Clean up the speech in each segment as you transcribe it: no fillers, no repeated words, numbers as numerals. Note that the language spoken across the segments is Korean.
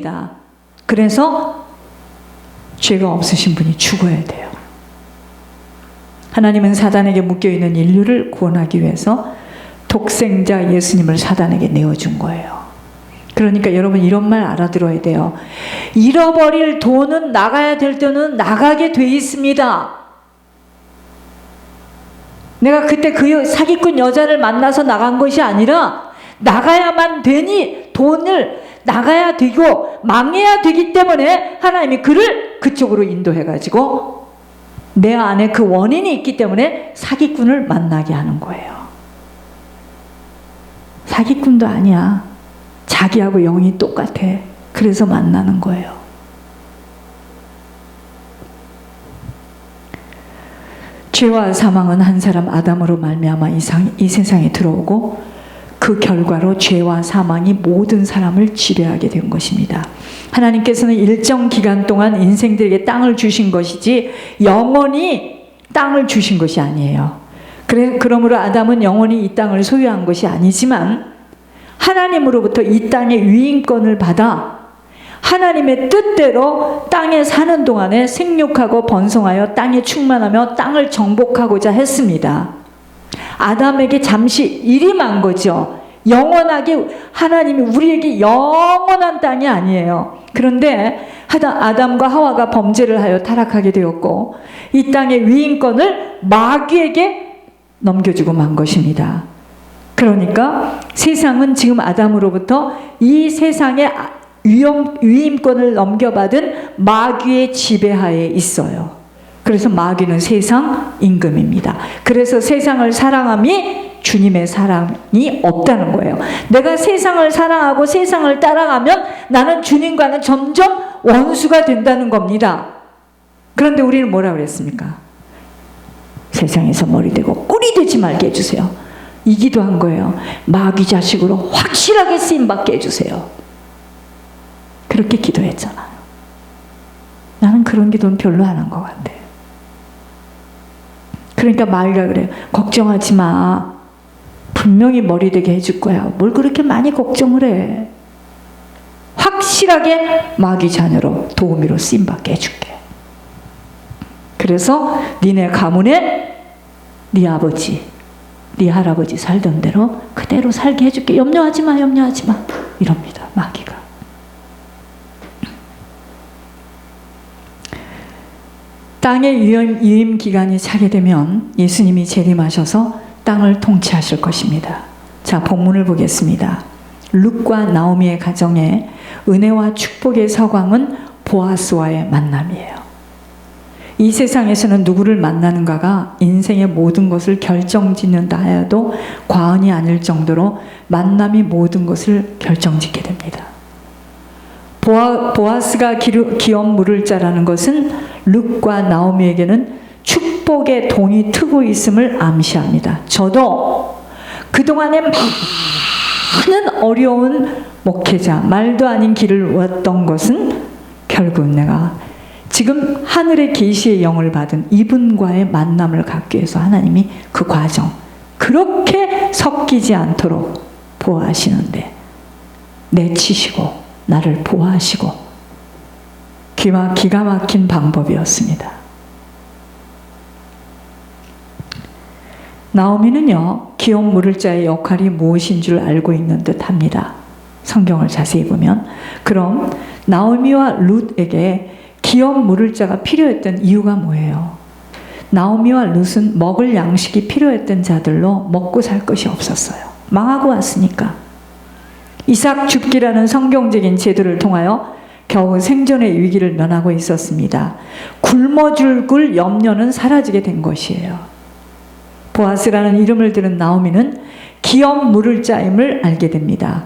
죄입니다. 그래서 죄가 없으신 분이 죽어야 돼요. 하나님은 사단에게 묶여있는 인류를 구원하기 위해서 독생자 예수님을 사단에게 내어준 거예요. 그러니까 여러분 이런 말 알아들어야 돼요. 잃어버릴 돈은 나가야 될 때는 나가게 돼 있습니다. 내가 그때 그 사기꾼 여자를 만나서 나간 것이 아니라 나가야만 되니 돈을 나가야 되고 망해야 되기 때문에 하나님이 그를 그쪽으로 인도해가지고 내 안에 그 원인이 있기 때문에 사기꾼을 만나게 하는 거예요. 사기꾼도 아니야. 자기하고 영이 똑같아. 그래서 만나는 거예요. 죄와 사망은 한 사람 아담으로 말미암아 이 세상에 들어오고 그 결과로 죄와 사망이 모든 사람을 지배하게 된 것입니다. 하나님께서는 일정 기간 동안 인생들에게 땅을 주신 것이지 영원히 땅을 주신 것이 아니에요. 그러므로 아담은 영원히 이 땅을 소유한 것이 아니지만 하나님으로부터 이 땅의 유인권을 받아 하나님의 뜻대로 땅에 사는 동안에 생육하고 번성하여 땅에 충만하며 땅을 정복하고자 했습니다. 아담에게 잠시 일임한 거죠. 영원하게 하나님이 우리에게 영원한 땅이 아니에요. 그런데 아담과 하와가 범죄를 하여 타락하게 되었고 이 땅의 위임권을 마귀에게 넘겨주고 만 것입니다. 그러니까 세상은 지금 아담으로부터 이 세상의 위임권을 넘겨받은 마귀의 지배하에 있어요. 그래서 마귀는 세상 임금입니다. 그래서 세상을 사랑함이 주님의 사랑이 없다는 거예요. 내가 세상을 사랑하고 세상을 따라가면 나는 주님과는 점점 원수가 된다는 겁니다. 그런데 우리는 뭐라 그랬습니까? 세상에서 머리 대고 꼴이 되지 말게 해주세요. 이 기도한 거예요. 마귀 자식으로 확실하게 쓰임받게 해주세요. 그렇게 기도했잖아요. 나는 그런 기도는 별로 안 한 것 같아. 그러니까 마귀가 그래요. 걱정하지 마. 분명히 머리 되게 해줄 거야. 뭘 그렇게 많이 걱정을 해. 확실하게 마귀 자녀로 도우미로 쓰임받게 해줄게. 그래서 니네 가문에 네 아버지, 네 할아버지 살던 대로 그대로 살게 해줄게. 염려하지 마, 염려하지 마. 이럽니다. 마귀가. 땅의 유임 기간이 차게 되면 예수님이 재림하셔서 땅을 통치하실 것입니다. 자, 본문을 보겠습니다. 룻과 나오미의 가정에 은혜와 축복의 서광은 보아스와의 만남이에요. 이 세상에서는 누구를 만나는가가 인생의 모든 것을 결정짓는다 하여도 과언이 아닐 정도로 만남이 모든 것을 결정짓게 됩니다. 보아스가 기업 물을 자라는 것은 룻과 나오미에게는 축복의 동이 트고 있음을 암시합니다. 저도 그동안에 많은 어려운 목회자, 말도 아닌 길을 왔던 것은 결국 내가 지금 하늘의 계시의 영을 받은 이분과의 만남을 갖기 위해서 하나님이 그 과정 그렇게 섞이지 않도록 보호하시는데 내치시고 나를 보호하시고 기가 막힌 방법이었습니다. 나오미는요, 기업 물을 자의 역할이 무엇인 줄 알고 있는 듯 합니다. 성경을 자세히 보면. 그럼 나오미와 룻에게 기업 물을 자가 필요했던 이유가 뭐예요? 나오미와 룻은 먹을 양식이 필요했던 자들로 먹고 살 것이 없었어요. 망하고 왔으니까. 이삭 줍기라는 성경적인 제도를 통하여 겨우 생존의 위기를 면하고 있었습니다. 굶어 죽을 염려는 사라지게 된 것이에요. 보아스라는 이름을 들은 나오미는 기업 물을 자임을 알게 됩니다.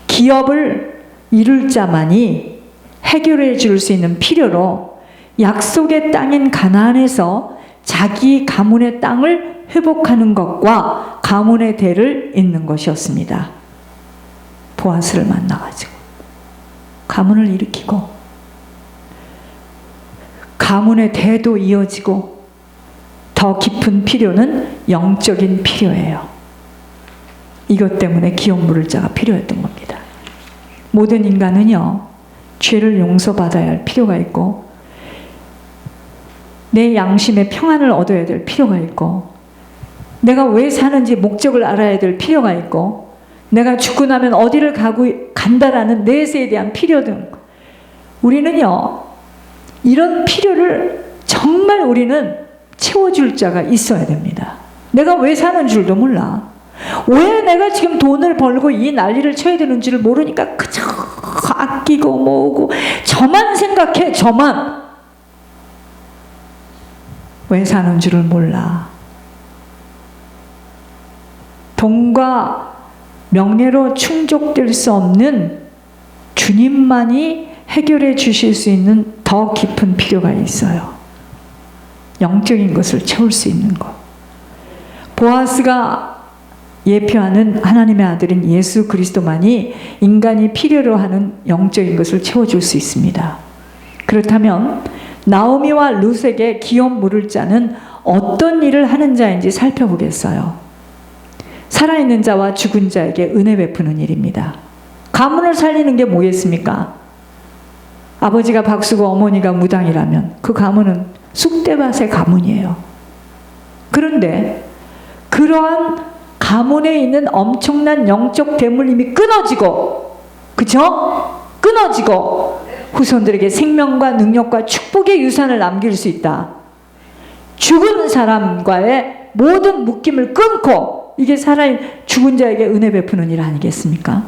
기업을 이룰 자만이 해결해 줄 수 있는 필요로 약속의 땅인 가나안에서 자기 가문의 땅을 회복하는 것과 가문의 대를 잇는 것이었습니다. 보아스를 만나가지고 가문을 일으키고 가문의 대도 이어지고 더 깊은 필요는 영적인 필요예요. 이것 때문에 기업 물을 자가 필요했던 겁니다. 모든 인간은요, 죄를 용서받아야 할 필요가 있고, 내 양심의 평안을 얻어야 될 필요가 있고, 내가 왜 사는지 목적을 알아야 될 필요가 있고, 내가 죽고 나면 어디를 간다라는 내세에 대한 필요 등, 우리는요, 이런 필요를 정말 우리는 채워줄 자가 있어야 됩니다. 내가 왜 사는 줄도 몰라. 왜 내가 지금 돈을 벌고 이 난리를 쳐야 되는지를 모르니까 그저 아끼고 모으고 저만 생각해. 저만. 왜 사는 줄을 몰라. 돈과 명예로 충족될 수 없는 주님만이 해결해 주실 수 있는 더 깊은 필요가 있어요. 영적인 것을 채울 수 있는 것. 보아스가 예표하는 하나님의 아들인 예수 그리스도만이 인간이 필요로 하는 영적인 것을 채워줄 수 있습니다. 그렇다면 나오미와 룻에게 기업 물을 자는 어떤 일을 하는 자인지 살펴보겠어요. 살아있는 자와 죽은 자에게 은혜 베푸는 일입니다. 가문을 살리는 게 뭐겠습니까? 아버지가 박수고 어머니가 무당이라면 그 가문은 쑥대밭의 가문이에요. 그런데 그러한 가문에 있는 엄청난 영적 대물림이 끊어지고, 그쵸? 끊어지고 후손들에게 생명과 능력과 축복의 유산을 남길 수 있다. 죽은 사람과의 모든 묶임을 끊고, 이게 죽은 자에게 은혜 베푸는 일 아니겠습니까?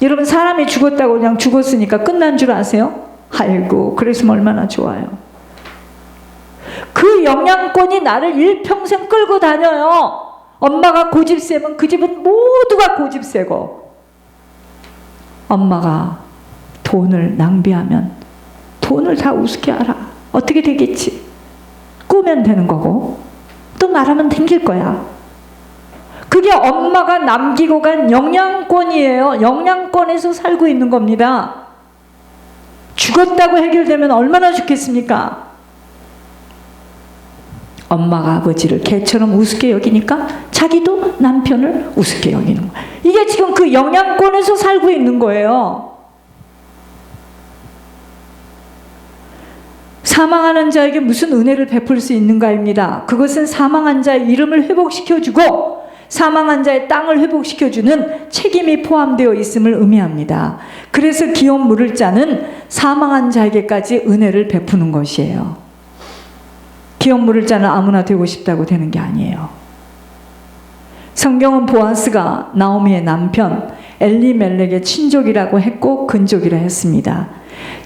여러분, 사람이 죽었다고 그냥 죽었으니까 끝난 줄 아세요? 아이고, 그랬으면 얼마나 좋아요. 그 영향권이 나를 일평생 끌고 다녀요. 엄마가 고집세면 그 집은 모두가 고집세고, 엄마가 돈을 낭비하면 돈을 다 우습게 알아. 어떻게 되겠지? 꾸면 되는 거고 또 말하면 생길 거야. 그게 엄마가 남기고 간 영양권이에요. 영양권에서 살고 있는 겁니다. 죽었다고 해결되면 얼마나 좋겠습니까? 엄마가 아버지를 개처럼 우습게 여기니까 자기도 남편을 우습게 여기는 거예요. 이게 지금 그 영향권에서 살고 있는 거예요. 사망하는 자에게 무슨 은혜를 베풀 수 있는가입니다. 그것은 사망한 자의 이름을 회복시켜주고 사망한 자의 땅을 회복시켜주는 책임이 포함되어 있음을 의미합니다. 그래서 기업 물을 자는 사망한 자에게까지 은혜를 베푸는 것이에요. 기업 물을 자는 아무나 되고 싶다고 되는 게 아니에요. 성경은 보아스가 나오미의 남편 엘리멜렉의 친족이라고 했고 근족이라 했습니다.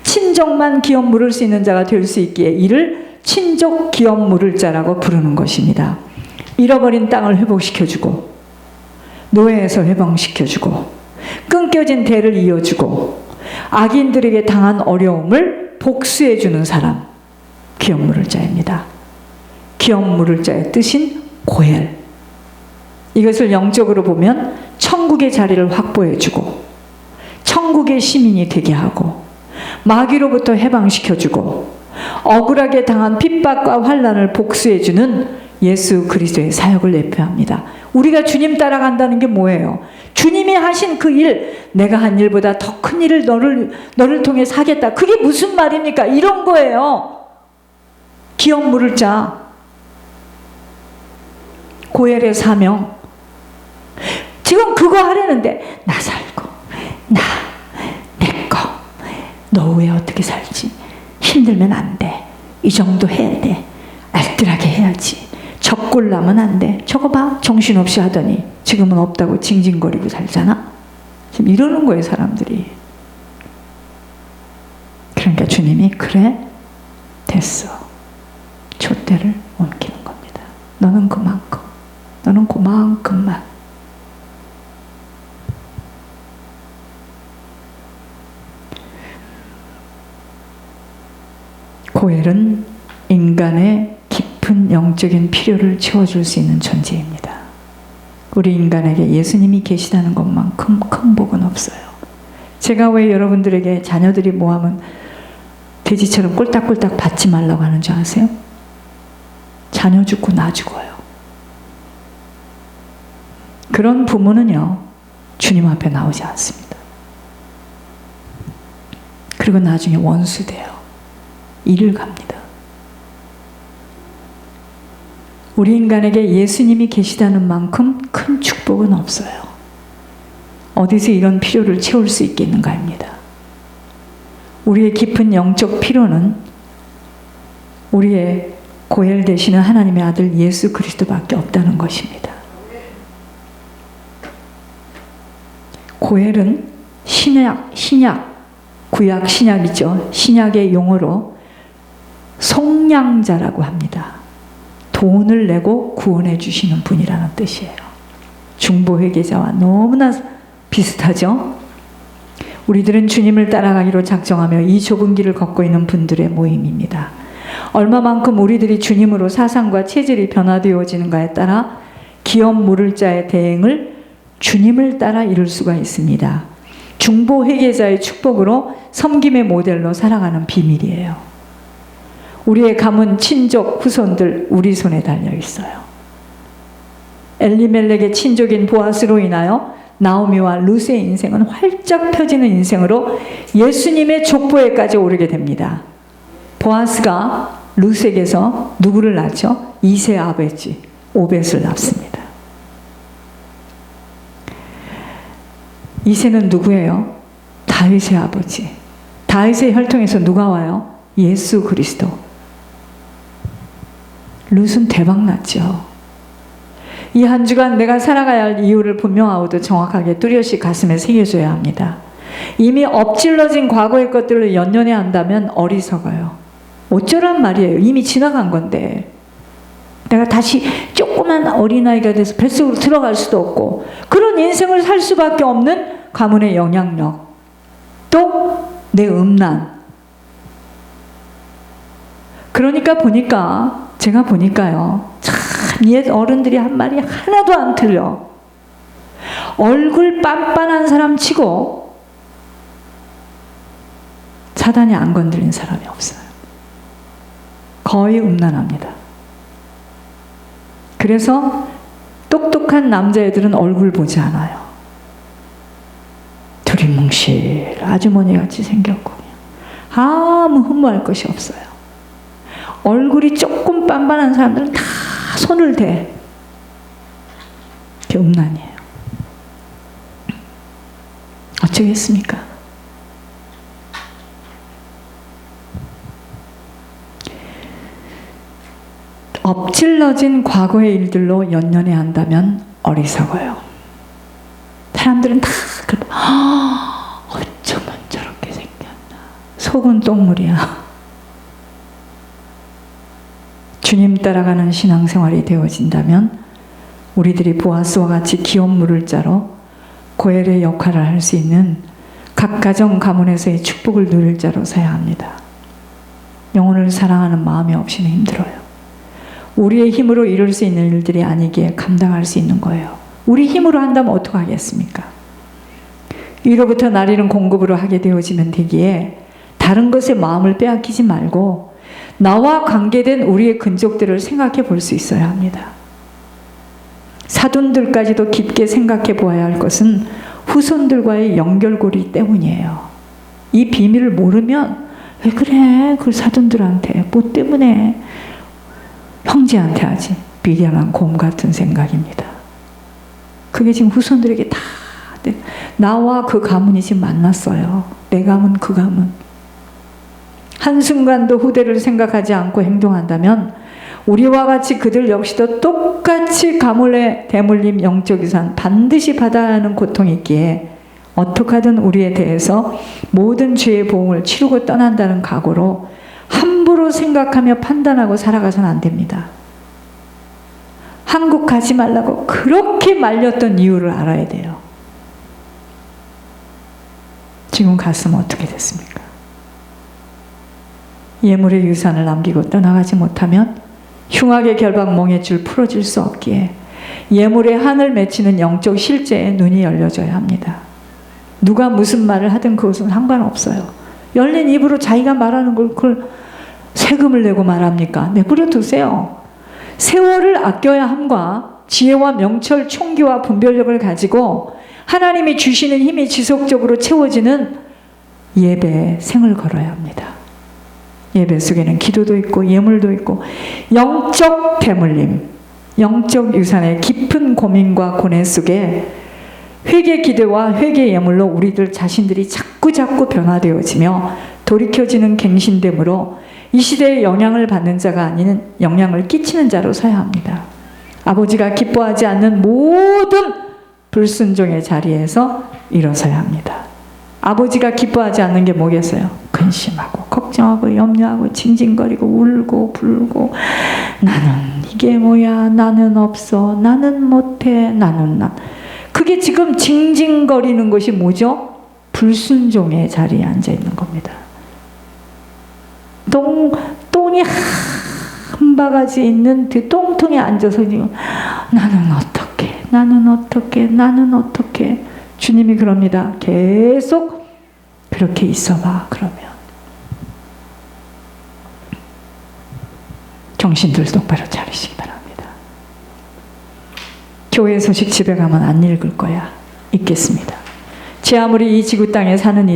친족만 기업 물을 수 있는 자가 될 수 있기에 이를 친족 기업 물을 자라고 부르는 것입니다. 잃어버린 땅을 회복시켜주고 노예에서 해방시켜주고 끊겨진 대를 이어주고 악인들에게 당한 어려움을 복수해주는 사람, 기업 물을 자입니다. 기업 물을 자의 뜻인 고엘. 이것을 영적으로 보면 천국의 자리를 확보해주고 천국의 시민이 되게 하고 마귀로부터 해방시켜주고 억울하게 당한 핍박과 환난을 복수해주는 예수 그리스도의 사역을 예표합니다. 우리가 주님 따라간다는 게 뭐예요? 주님이 하신 그 일, 내가 한 일보다 더 큰 일을 너를 통해 하겠다. 그게 무슨 말입니까? 이런 거예요. 기업 물을 자. 고엘의 사명. 지금 그거 하려는데 나 살고 내 거. 너 왜 어떻게 살지? 힘들면 안 돼. 이 정도 해야 돼. 알뜰하게 해야지. 적골나면 안 돼. 저거 봐. 정신없이 하더니 지금은 없다고 징징거리고 살잖아. 지금 이러는 거예요, 사람들이. 그러니까 주님이 그래? 됐어. 촛대를 옮기는 겁니다. 너는 그만큼. 너는 그만큼만. 고엘은 인간의 깊은 영적인 필요를 채워줄 수 있는 존재입니다. 우리 인간에게 예수님이 계시다는 것만큼 큰 복은 없어요. 제가 왜 여러분들에게 자녀들이 뭐하면 돼지처럼 꼴딱꼴딱 받지 말라고 하는 줄 아세요? 자녀 죽고 나 죽어요. 그런 부모는요, 주님 앞에 나오지 않습니다. 그리고 나중에 원수 돼요. 이를 갑니다. 우리 인간에게 예수님이 계시다는 만큼 큰 축복은 없어요. 어디서 이런 필요를 채울 수 있겠는가입니다. 우리의 깊은 영적 필요는 우리의 고엘 되시는 하나님의 아들 예수 그리스도밖에 없다는 것입니다. 고엘은 신약, 구약, 신약이죠. 신약의 용어로 속량자라고 합니다. 돈을 내고 구원해 주시는 분이라는 뜻이에요. 중보회계자와 너무나 비슷하죠. 우리들은 주님을 따라가기로 작정하며 이 좁은 길을 걷고 있는 분들의 모임입니다. 얼마만큼 우리들이 주님으로 사상과 체질이 변화되어지는가에 따라 기업 물을 자의 대행을 주님을 따라 이룰 수가 있습니다. 중보회계자의 축복으로 섬김의 모델로 살아가는 비밀이에요. 우리의 가문, 친족, 후손들 우리 손에 달려 있어요. 엘리멜렉의 친족인 보아스로 인하여 나오미와 룻의 인생은 활짝 펴지는 인생으로 예수님의 족보에까지 오르게 됩니다. 보아스가 룻에게서 누구를 낳죠? 이세 아베지 오벳을 낳습니다. 이세는 누구예요? 다윗의 아버지. 다윗의 혈통에서 누가 와요? 예수 그리스도. 룻은 대박 났죠. 이 한 주간 내가 살아가야 할 이유를 분명하고도 정확하게 뚜렷이 가슴에 새겨줘야 합니다. 이미 엎질러진 과거의 것들을 연연해 한다면 어리석어요. 어쩌란 말이에요. 이미 지나간 건데. 내가 다시 조그만 어린아이가 돼서 뱃속으로 들어갈 수도 없고 그런 인생을 살 수밖에 없는 가문의 영향력, 또 내 음란. 그러니까 제가 보니까요, 참 옛 어른들이 한 말이 하나도 안 틀려. 얼굴 빤빤한 사람 치고 사단이 안 건드린 사람이 없어요. 거의 음란합니다. 그래서 똑똑한 남자애들은 얼굴 보지 않아요. 두리뭉실 아주머니같이 생겼고 아무 흠모할 것이 없어요. 얼굴이 조금 빤빤한 사람들은 다 손을 대. 그게 음란이에요. 어쩌겠습니까? 엎질러진 과거의 일들로 연연해 한다면 어리석어요. 사람들은 다 어쩌면 저렇게 생겼나. 속은 똥물이야. 주님 따라가는 신앙생활이 되어진다면 우리들이 보아스와 같이 기업 물을 자로 고엘의 역할을 할 수 있는 각 가정 가문에서의 축복을 누릴 자로 서야 합니다. 영혼을 사랑하는 마음이 없이는 힘들어요. 우리의 힘으로 이룰 수 있는 일들이 아니기에 감당할 수 있는 거예요. 우리 힘으로 한다면 어떡하겠습니까? 위로부터 나리는 공급으로 하게 되어지면 되기에 다른 것에 마음을 빼앗기지 말고 나와 관계된 우리의 근족들을 생각해 볼 수 있어야 합니다. 사돈들까지도 깊게 생각해 보아야 할 것은 후손들과의 연결고리 때문이에요. 이 비밀을 모르면 왜 그래? 그 사돈들한테 뭐 때문에 형제한테 하지. 미련한 곰 같은 생각입니다. 그게 지금 후손들에게 다 나와 그 가문이 지금 만났어요. 내 가문 그 가문. 한순간도 후대를 생각하지 않고 행동한다면 우리와 같이 그들 역시도 똑같이 가물에 대물림 영적 유산 반드시 받아야 하는 고통이 있기에 어떻게든 우리에 대해서 모든 죄의 보응을 치르고 떠난다는 각오로 함부로 생각하며 판단하고 살아가서는 안 됩니다. 한국 가지 말라고 그렇게 말렸던 이유를 알아야 돼요. 지금 갔으면 어떻게 됐습니까? 예물의 유산을 남기고 떠나가지 못하면 흉악의 결박 멍에줄 풀어질 수 없기에 예물의 한을 맺히는 영적 실제에 눈이 열려져야 합니다. 누가 무슨 말을 하든 그것은 상관없어요. 열린 입으로 자기가 말하는 걸 그걸 세금을 내고 말합니까? 내버려 두세요. 세월을 아껴야 함과 지혜와 명철, 총기와 분별력을 가지고 하나님이 주시는 힘이 지속적으로 채워지는 예배에 생을 걸어야 합니다. 예배 속에는 기도도 있고 예물도 있고 영적 대물림, 영적 유산의 깊은 고민과 고뇌 속에 회개 기도와 회개 예물로 우리들 자신들이 자꾸 변화되어지며 돌이켜지는 갱신됨으로 이 시대에 영향을 받는 자가 아닌 영향을 끼치는 자로 서야 합니다. 아버지가 기뻐하지 않는 모든 불순종의 자리에서 일어서야 합니다. 아버지가 기뻐하지 않는 게 뭐겠어요? 근심하고 걱정하고 염려하고 징징거리고 울고 불고 나는 이게 뭐야, 나는 없어, 나는 못해, 나는 그게 지금 징징거리는 것이 뭐죠? 불순종의 자리에 앉아 있는 겁니다. 똥이 한 바가지 있는 그 똥통에 앉아서 지금 나는 어떻게 주님이 그럽니다. 계속 그렇게 있어봐. 그러면 정신들 똑바로 차리시기 바랍니다. 교회 소식 집에 가면 안 읽을 거야. 읽겠습니다. 제 아무리 이 지구 땅에 사는